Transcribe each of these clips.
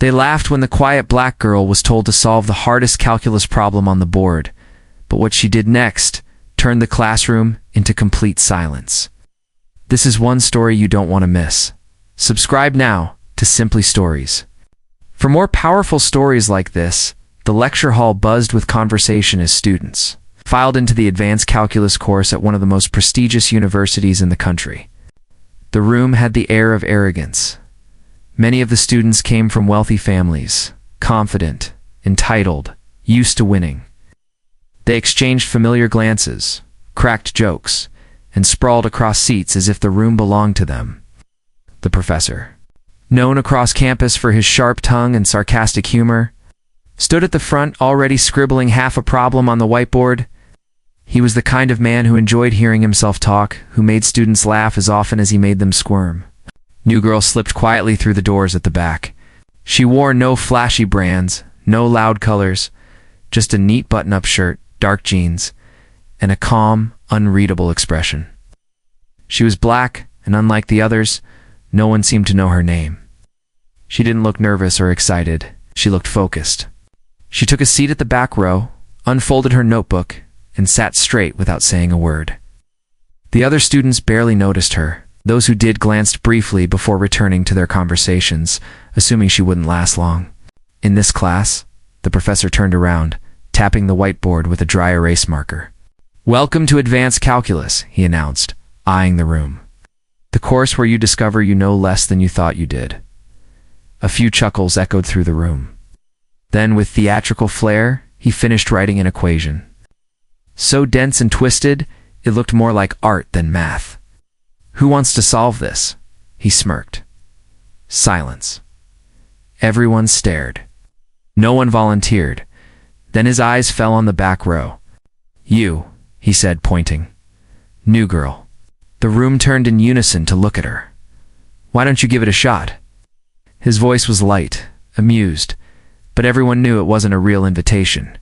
They laughed when the quiet black girl was told to solve the hardest calculus problem on the board, but what she did next turned the classroom into complete silence. This is one story you don't want to miss. Subscribe now to Simply Stories. For more powerful stories like this, the lecture hall buzzed with conversation as students filed into the advanced calculus course at one of the most prestigious universities in the country. The room had the air of arrogance. Many of the students came from wealthy families, confident, entitled, used to winning. They exchanged familiar glances, cracked jokes, and sprawled across seats as if the room belonged to them. The professor, known across campus for his sharp tongue and sarcastic humor, stood at the front already scribbling half a problem on the whiteboard. He was the kind of man who enjoyed hearing himself talk, who made students laugh as often as he made them squirm. New girl slipped quietly through the doors at the back. She wore no flashy brands, no loud colors, just a neat button-up shirt, dark jeans, and a calm, unreadable expression. She was black, and unlike the others, no one seemed to know her name. She didn't look nervous or excited. She looked focused. She took a seat at the back row, unfolded her notebook, and sat straight without saying a word. The other students barely noticed her. Those who did glanced briefly before returning to their conversations, assuming she wouldn't last long. In this class, the professor turned around, tapping the whiteboard with a dry erase marker. "Welcome to Advanced Calculus," he announced, eyeing the room. "The course where you discover you know less than you thought you did." A few chuckles echoed through the room. Then, with theatrical flair, he finished writing an equation. So dense and twisted, it looked more like art than math. "Who wants to solve this?" he smirked. Silence. Everyone stared. No one volunteered. Then his eyes fell on the back row. "You," he said, pointing. "New girl." The room turned in unison to look at her. "Why don't you give it a shot?" His voice was light, amused, but everyone knew it wasn't a real invitation.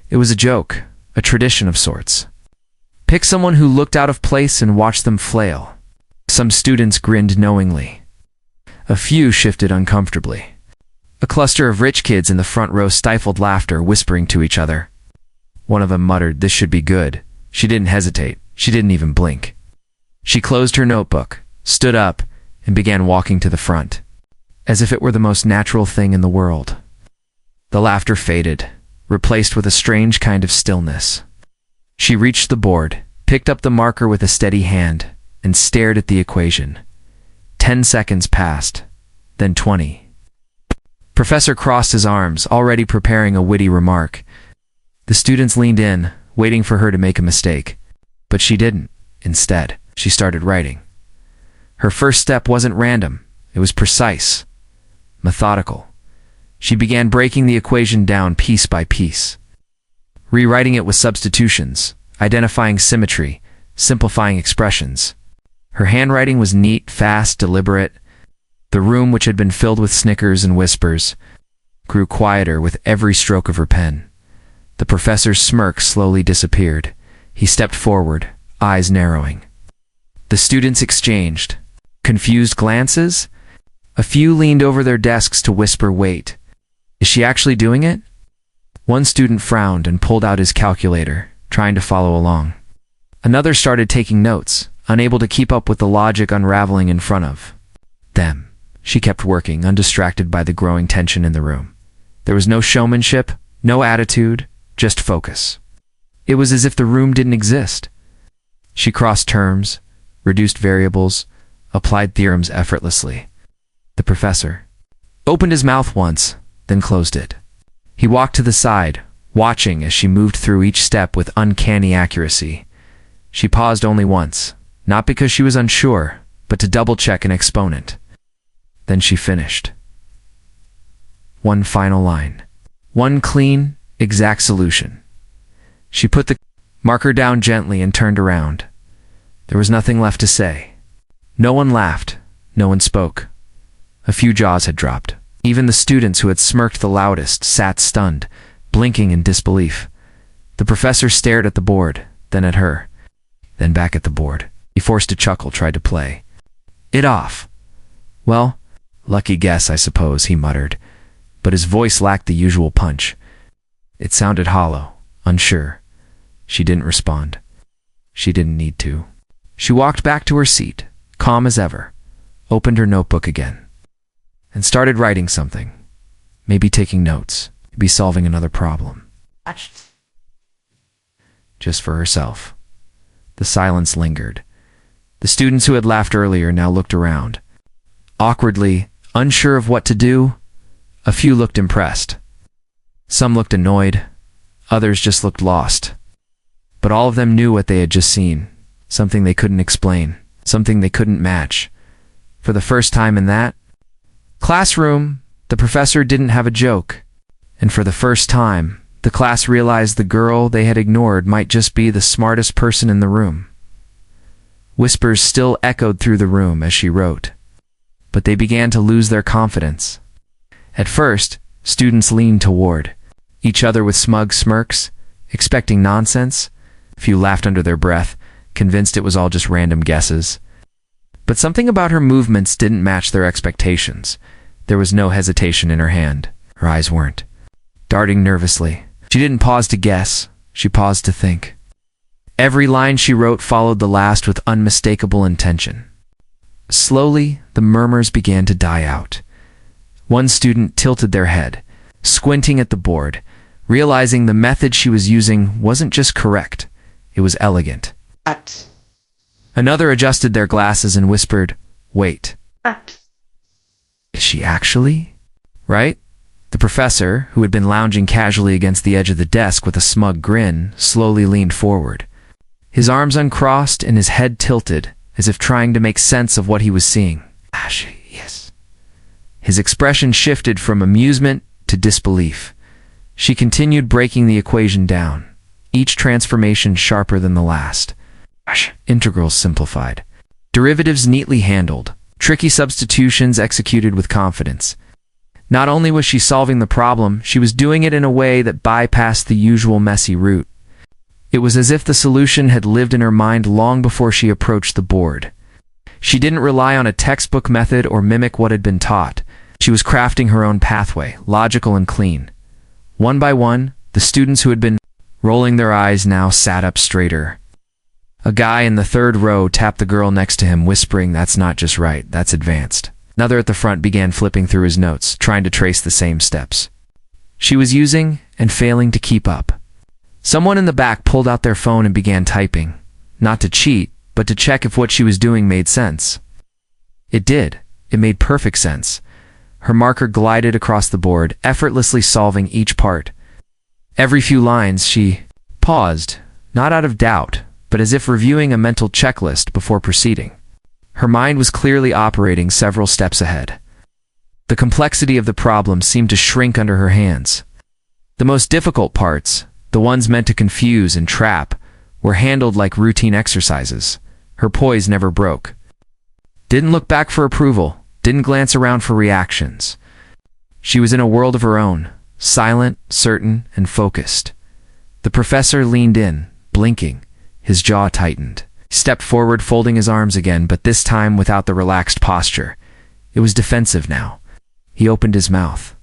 It was a joke, a tradition of sorts. Pick someone who looked out of place and watch them flail. Some students grinned knowingly. A few shifted uncomfortably. A cluster of rich kids in the front row stifled laughter, whispering to each other. One of them muttered, "This should be good." She didn't hesitate. She didn't even blink. She closed her notebook, stood up, and began walking to the front, as if it were the most natural thing in the world. The laughter faded, replaced with a strange kind of stillness. She reached the board, picked up the marker with a steady hand, and stared at the equation. 10 seconds passed, then 20. Professor crossed his arms, already preparing a witty remark. The students leaned in, waiting for her to make a mistake. But she didn't. Instead, she started writing. Her first step wasn't random. It was precise, methodical. She began breaking the equation down piece by piece, rewriting it with substitutions, identifying symmetry, simplifying expressions. Her handwriting was neat, fast, deliberate. The room, which had been filled with snickers and whispers, grew quieter with every stroke of her pen. The professor's smirk slowly disappeared. He stepped forward, eyes narrowing. The students exchanged confused glances. A few leaned over their desks to whisper, "Wait, is she actually doing it?" One student frowned and pulled out his calculator, trying to follow along. Another started taking notes, unable to keep up with the logic unraveling in front of them. She kept working, undistracted by the growing tension in the room. There was no showmanship, no attitude, just focus. It was as if the room didn't exist. She crossed terms, reduced variables, applied theorems effortlessly. The professor opened his mouth once, then closed it. He walked to the side, watching as she moved through each step with uncanny accuracy. She paused only once, not because she was unsure, but to double-check an exponent. Then she finished. One final line. One clean, exact solution. She put the marker down gently and turned around. There was nothing left to say. No one laughed. No one spoke. A few jaws had dropped. Even the students who had smirked the loudest sat stunned, blinking in disbelief. The professor stared at the board, then at her, then back at the board. He forced a chuckle, tried to play it off. "Well, lucky guess, I suppose," he muttered. but his voice lacked the usual punch. It sounded hollow, unsure. She didn't respond. She didn't need to. She walked back to her seat, calm as ever, opened her notebook again, and started writing something. Maybe taking notes, maybe solving another problem. Just for herself. The silence lingered. The students who had laughed earlier now looked around. Awkwardly, unsure of what to do, a few looked impressed. Some looked annoyed, others just looked lost. But all of them knew what they had just seen, something they couldn't explain, something they couldn't match. For the first time in that classroom, the professor didn't have a joke. And for the first time, the class realized the girl they had ignored might just be the smartest person in the room. Whispers still echoed through the room as she wrote, but they began to lose their confidence. At first, students leaned toward each other with smug smirks, expecting nonsense. A few laughed under their breath, convinced it was all just random guesses. But something about her movements didn't match their expectations. There was no hesitation in her hand. Her eyes weren't darting nervously. She didn't pause to guess. She paused to think. Every line she wrote followed the last with unmistakable intention. Slowly, the murmurs began to die out. One student tilted their head, squinting at the board, realizing the method she was using wasn't just correct, it was elegant. Another adjusted their glasses and whispered, "Wait. Is she actually right?" The professor, who had been lounging casually against the edge of the desk with a smug grin, slowly leaned forward. His arms uncrossed and his head tilted, as if trying to make sense of what he was seeing. Yes. His expression shifted from amusement to disbelief. She continued breaking the equation down, each transformation sharper than the last. Integrals simplified, derivatives neatly handled, tricky substitutions executed with confidence. Not only was she solving the problem, she was doing it in a way that bypassed the usual messy route. It was as if the solution had lived in her mind long before she approached the board. She didn't rely on a textbook method or mimic what had been taught. She was crafting her own pathway, logical and clean. One by one, the students who had been rolling their eyes now sat up straighter. A guy in the third row tapped the girl next to him, whispering, "That's not just right, that's advanced." Another at the front began flipping through his notes, trying to trace the same steps she was using and failing to keep up. Someone in the back pulled out their phone and began typing, not to cheat, but to check if what she was doing made sense. It did. It made perfect sense. Her marker glided across the board, effortlessly solving each part. Every few lines she paused, not out of doubt, but as if reviewing a mental checklist before proceeding. Her mind was clearly operating several steps ahead. The complexity of the problem seemed to shrink under her hands. The most difficult parts, the ones meant to confuse and trap, were handled like routine exercises. Her poise never broke. Didn't look back for approval, didn't glance around for reactions. She was in a world of her own, silent, certain, and focused. The professor leaned in, blinking, his jaw tightened. He stepped forward, folding his arms again, but this time without the relaxed posture. It was defensive now. He opened his mouth,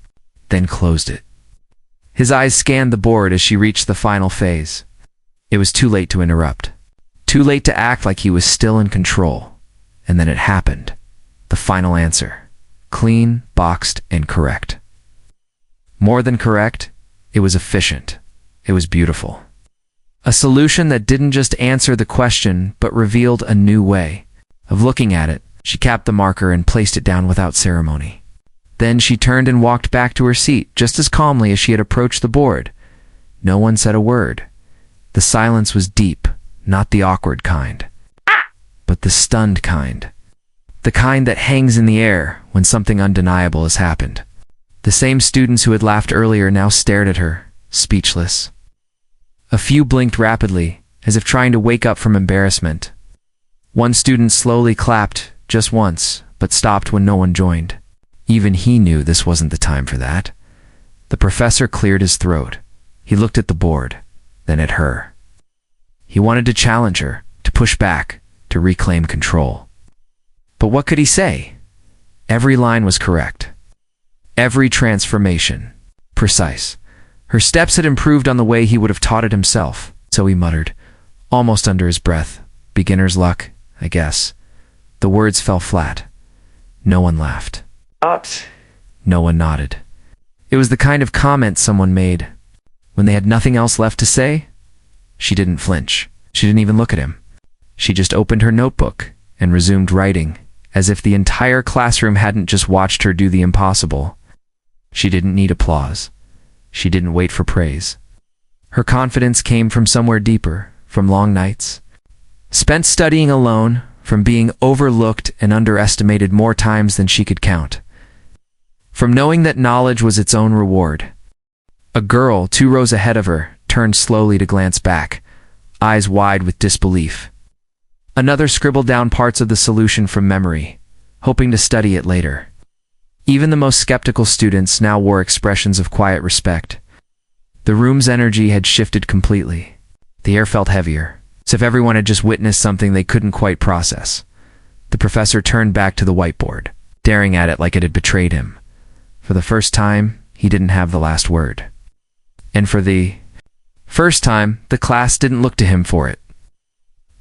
then closed it. His eyes scanned the board as she reached the final phase. It was too late to interrupt. Too late to act like he was still in control. And then it happened. The final answer. Clean, boxed, and correct. More than correct, it was efficient. It was beautiful. A solution that didn't just answer the question, but revealed a new way of looking at it. She capped the marker and placed it down without ceremony. Then she turned and walked back to her seat, just as calmly as she had approached the board. No one said a word. The silence was deep, not the awkward kind, but the stunned kind. The kind that hangs in the air when something undeniable has happened. The same students who had laughed earlier now stared at her, speechless. A few blinked rapidly, as if trying to wake up from embarrassment. One student slowly clapped, just once, but stopped when no one joined. Even he knew this wasn't the time for that. The professor cleared his throat. He looked at the board, then at her. He wanted to challenge her, to push back, to reclaim control. But what could he say? Every line was correct. Every transformation. Precise. Her steps had improved on the way he would have taught it himself, so he muttered, almost under his breath, "Beginner's luck, I guess." The words fell flat. No one laughed. No one nodded. It was the kind of comment someone made when they had nothing else left to say. She didn't flinch. She didn't even look at him. She just opened her notebook and resumed writing, as if the entire classroom hadn't just watched her do the impossible. She didn't need applause. She didn't wait for praise. Her confidence came from somewhere deeper, from long nights spent studying alone, from being overlooked and underestimated more times than she could count, from knowing that knowledge was its own reward. A girl 2 rows ahead of her turned slowly to glance back, eyes wide with disbelief. Another scribbled down parts of the solution from memory, hoping to study it later. Even the most skeptical students now wore expressions of quiet respect. The room's energy had shifted completely. The air felt heavier, as if everyone had just witnessed something they couldn't quite process. The professor turned back to the whiteboard, staring at it like it had betrayed him. For the first time, he didn't have the last word. And for the first time, the class didn't look to him for it.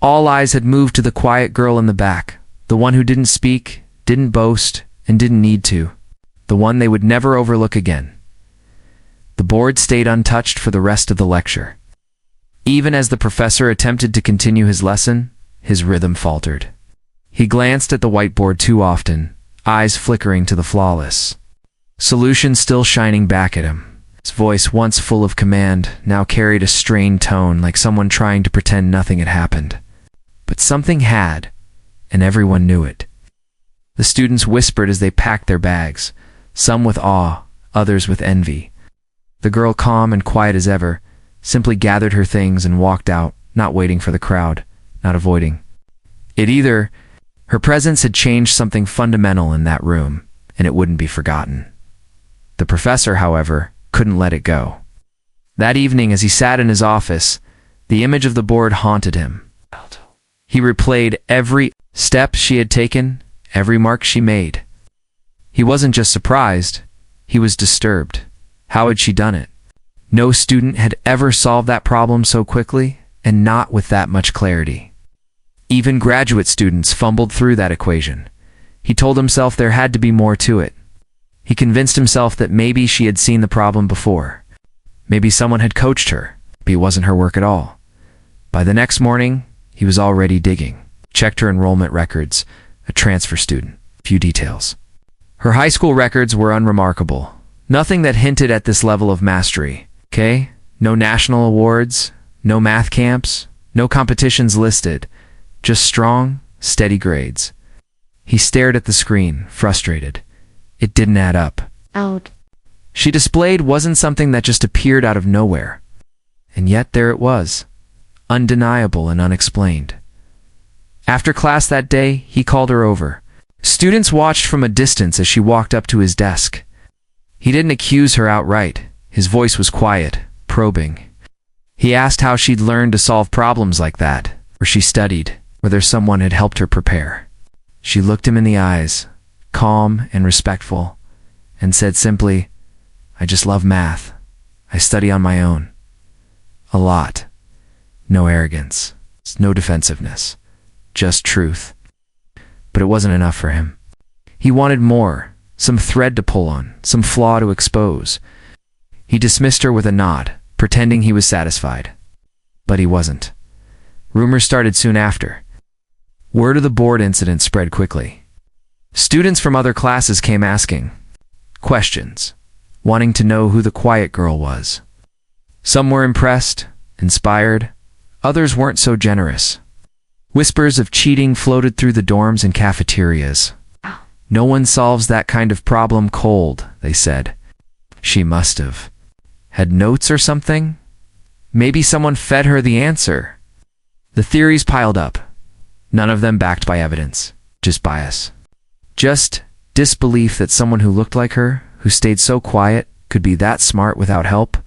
All eyes had moved to the quiet girl in the back, the one who didn't speak, didn't boast, and didn't need to, the one they would never overlook again. The board stayed untouched for the rest of the lecture. Even as the professor attempted to continue his lesson, his rhythm faltered. He glanced at the whiteboard too often, eyes flickering to the flawless solution still shining back at him. His voice, once full of command, now carried a strained tone, like someone trying to pretend nothing had happened. But something had, and everyone knew it. The students whispered as they packed their bags, some with awe, others with envy. The girl, calm and quiet as ever, simply gathered her things and walked out, not waiting for the crowd, not avoiding it either. Her presence had changed something fundamental in that room, and it wouldn't be forgotten. The professor, however, couldn't let it go. That evening, as he sat in his office, the image of the board haunted him. He replayed every step she had taken, every mark she made. He wasn't just surprised, he was disturbed. How had she done it? No student had ever solved that problem so quickly, and not with that much clarity. Even graduate students fumbled through that equation. He told himself there had to be more to it. He convinced himself that maybe she had seen the problem before. Maybe someone had coached her, but it wasn't her work at all. By the next morning, he was already digging. Checked her enrollment records, a transfer student, few details. Her high school records were unremarkable. Nothing that hinted at this level of mastery. Okay? No national awards, no math camps, no competitions listed. Just strong, steady grades. He stared at the screen, frustrated. It didn't add up. She displayed wasn't something that just appeared out of nowhere. And yet there it was, undeniable and unexplained. After class that day, he called her over. Students watched from a distance as she walked up to his desk. He didn't accuse her outright. His voice was quiet, probing. He asked how she'd learned to solve problems like that, where she studied, whether someone had helped her prepare. She looked him in the eyes, calm and respectful, and said simply, "I just love math. I study on my own. A lot. No arrogance, no defensiveness, just truth." But it wasn't enough for him. He wanted more, some thread to pull on, some flaw to expose. He dismissed her with a nod, pretending he was satisfied. But he wasn't. Rumors started soon after. Word of the board incident spread quickly. Students from other classes came asking questions, wanting to know who the quiet girl was. Some were impressed, inspired. Others weren't so generous. Whispers of cheating floated through the dorms and cafeterias. "No one solves that kind of problem cold," they said. She must have had notes or something. Maybe someone fed her the answer. The theories piled up, none of them backed by evidence, just bias. Just disbelief that someone who looked like her, who stayed so quiet, could be that smart without help.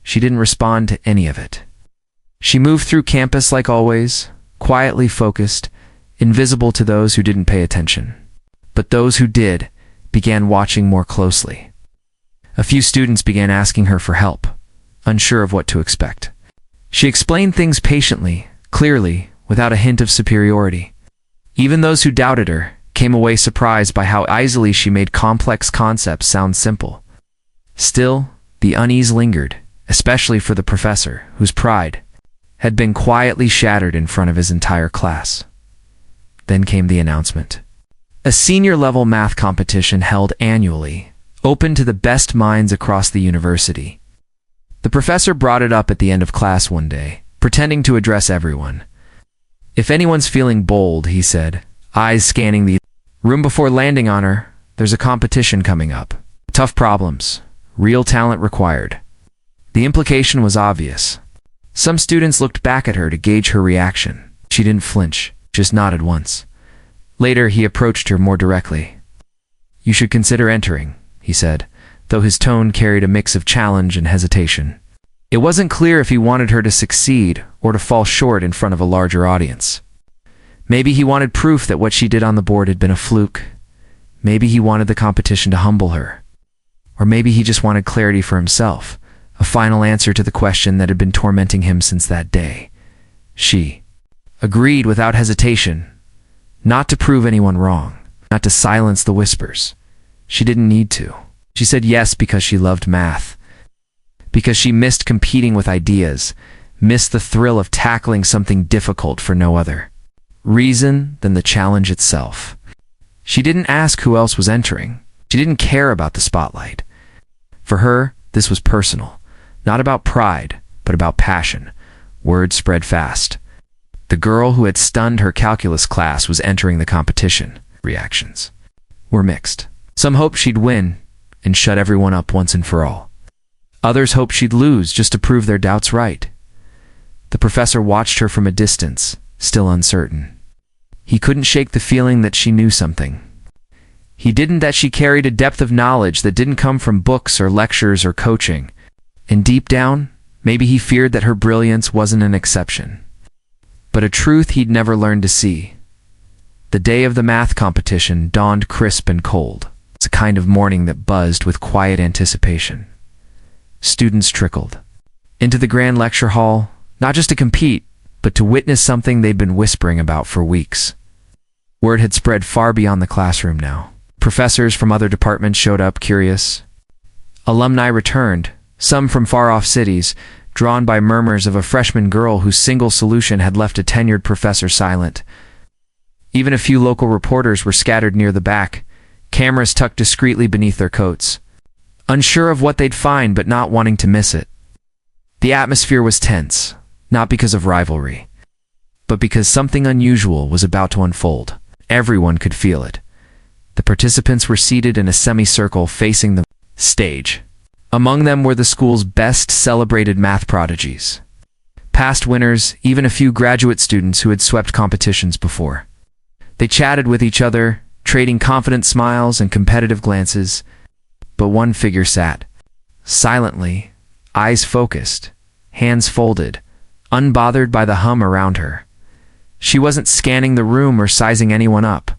She didn't respond to any of it. She moved through campus like always, quietly focused, invisible to those who didn't pay attention. But those who did began watching more closely. A few students began asking her for help, unsure of what to expect. She explained things patiently, clearly, without a hint of superiority. Even those who doubted her came away surprised by how easily she made complex concepts sound simple. Still, the unease lingered, especially for the professor, whose pride had been quietly shattered in front of his entire class. Then came the announcement. A senior-level math competition held annually, open to the best minds across the university. The professor brought it up at the end of class one day, pretending to address everyone. "If anyone's feeling bold," he said, eyes scanning the room before landing on her, "there's a competition coming up. Tough problems, real talent required." The implication was obvious. Some students looked back at her to gauge her reaction. She didn't flinch, just nodded once. Later, he approached her more directly. "You should consider entering," he said, though his tone carried a mix of challenge and hesitation. It wasn't clear if he wanted her to succeed or to fall short in front of a larger audience. Maybe he wanted proof that what she did on the board had been a fluke. Maybe he wanted the competition to humble her. Or maybe he just wanted clarity for himself, a final answer to the question that had been tormenting him since that day. She agreed without hesitation, not to prove anyone wrong, not to silence the whispers. She didn't need to. She said yes because she loved math, because she missed competing with ideas, missed the thrill of tackling something difficult for no other reason than the challenge itself. She didn't ask who else was entering. She didn't care about the spotlight. For her, this was personal, not about pride, but about passion. Word spread fast. The girl who had stunned her calculus class was entering the competition. Reactions were mixed. Some hoped she'd win and shut everyone up once and for all. Others hoped she'd lose just to prove their doubts right. The professor watched her from a distance, still uncertain. He couldn't shake the feeling that she knew something. He didn't that she carried a depth of knowledge that didn't come from books or lectures or coaching. And deep down, maybe he feared that her brilliance wasn't an exception, but a truth he'd never learned to see. The day of the math competition dawned crisp and cold. It's a kind of morning that buzzed with quiet anticipation. Students trickled into the grand lecture hall, not just to compete, but to witness something they'd been whispering about for weeks. Word had spread far beyond the classroom now. Professors from other departments showed up, curious. Alumni returned, some from far-off cities, drawn by murmurs of a freshman girl whose single solution had left a tenured professor silent. Even a few local reporters were scattered near the back, cameras tucked discreetly beneath their coats, unsure of what they'd find but not wanting to miss it. The atmosphere was tense, not because of rivalry, but because something unusual was about to unfold. Everyone could feel it. The participants were seated in a semicircle facing the stage. Among them were the school's best celebrated math prodigies. Past winners, even a few graduate students who had swept competitions before. They chatted with each other, trading confident smiles and competitive glances. But one figure sat, silently, eyes focused, hands folded, unbothered by the hum around her. She wasn't scanning the room or sizing anyone up.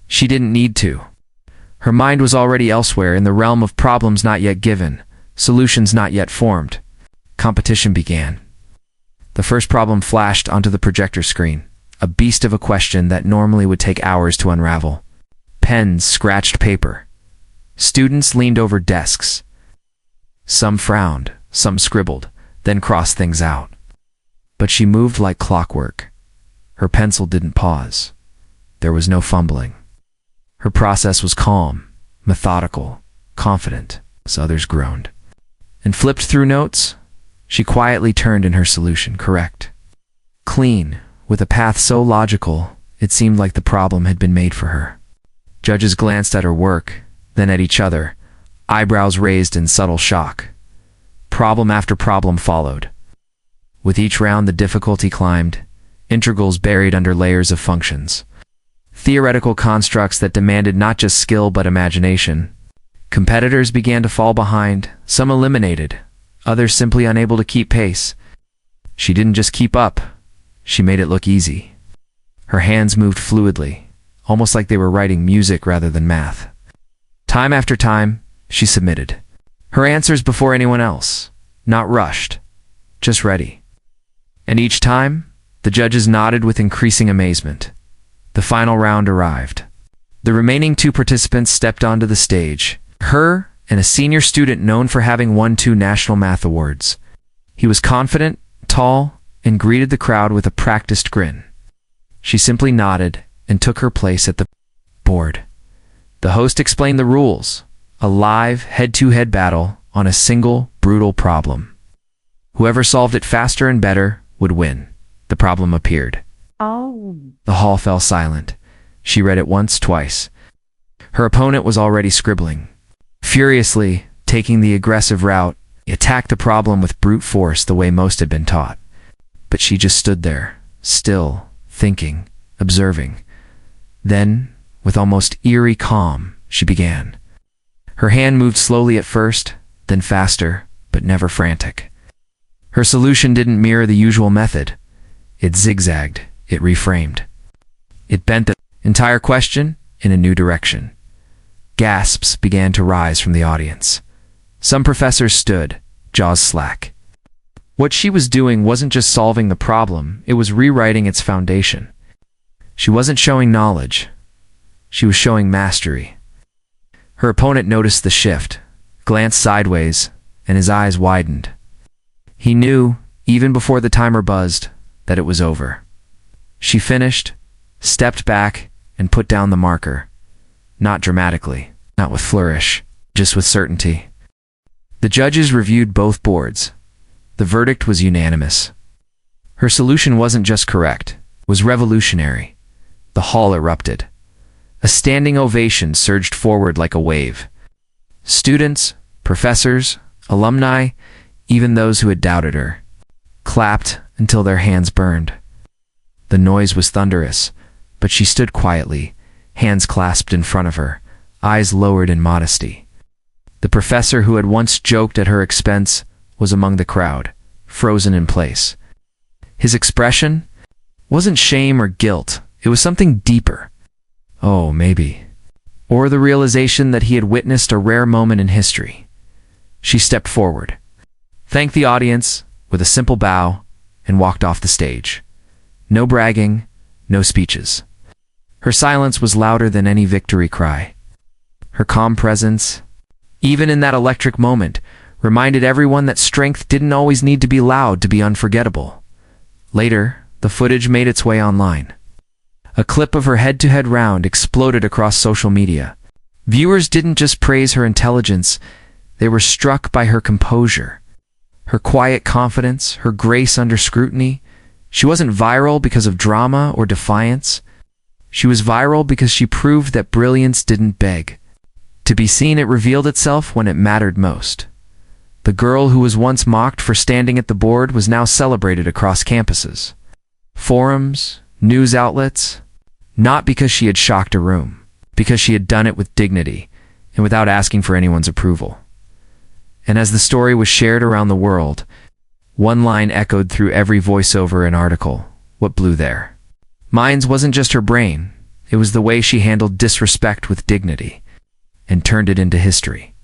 She didn't need to. Her mind was already elsewhere in the realm of problems not yet given, solutions not yet formed. Competition began. The first problem flashed onto the projector screen, a beast of a question that normally would take hours to unravel. Pens scratched paper. Students leaned over desks. Some frowned, some scribbled, then crossed things out. But she moved like clockwork. Her pencil didn't pause. There was no fumbling. Her process was calm, methodical, confident, as others groaned. And flipped through notes, she quietly turned in her solution, correct. Clean, with a path so logical, it seemed like the problem had been made for her. Judges glanced at her work, then at each other, eyebrows raised in subtle shock. Problem after problem followed. With each round the difficulty climbed, integrals buried under layers of functions. Theoretical constructs that demanded not just skill but imagination. Competitors began to fall behind, some eliminated, others simply unable to keep pace. She didn't just keep up, she made it look easy. Her hands moved fluidly, almost like they were writing music rather than math. Time after time, she submitted. Her answers before anyone else, not rushed, just ready. And each time, the judges nodded with increasing amazement. The final round arrived. The remaining two participants stepped onto the stage, her and a senior student known for having won 2 national math awards. He was confident, tall, and greeted the crowd with a practiced grin. She simply nodded and took her place at the board. The host explained the rules, a live head-to-head battle on a single, brutal problem. Whoever solved it faster and better would win. The problem appeared. Oh. The hall fell silent. She read it once, twice. Her opponent was already scribbling. Furiously, taking the aggressive route, he attacked the problem with brute force the way most had been taught. But she just stood there, still, thinking, observing. Then, with almost eerie calm, she began. Her hand moved slowly at first, then faster, but never frantic. Her solution didn't mirror the usual method. It zigzagged, it reframed. It bent the entire question in a new direction. Gasps began to rise from the audience. Some professors stood, jaws slack. What she was doing wasn't just solving the problem, it was rewriting its foundation. She wasn't showing knowledge. She was showing mastery. Her opponent noticed the shift, glanced sideways, and his eyes widened. He knew, even before the timer buzzed, that it was over. She finished, stepped back, and put down the marker. Not dramatically, not with flourish, just with certainty. The judges reviewed both boards. The verdict was unanimous. Her solution wasn't just correct, it was revolutionary. The hall erupted. A standing ovation surged forward like a wave. Students, professors, alumni, even those who had doubted her, clapped until their hands burned. The noise was thunderous, but she stood quietly, hands clasped in front of her, eyes lowered in modesty. The professor who had once joked at her expense was among the crowd, frozen in place. His expression wasn't shame or guilt, it was something deeper. Oh, maybe. Or the realization that he had witnessed a rare moment in history. She stepped forward, thanked the audience with a simple bow, and walked off the stage. No bragging, no speeches. Her silence was louder than any victory cry. Her calm presence, even in that electric moment, reminded everyone that strength didn't always need to be loud to be unforgettable. Later, the footage made its way online. A clip of her head-to-head round exploded across social media. Viewers didn't just praise her intelligence, they were struck by her composure. Her quiet confidence, her grace under scrutiny. She wasn't viral because of drama or defiance. She was viral because she proved that brilliance didn't beg. To be seen, it revealed itself when it mattered most. The girl who was once mocked for standing at the board was now celebrated across campuses, forums, news outlets, not because she had shocked a room, because she had done it with dignity and without asking for anyone's approval. And as the story was shared around the world, one line echoed through every voiceover and article. What blew there? Mine's wasn't just her brain, it was the way she handled disrespect with dignity and turned it into history.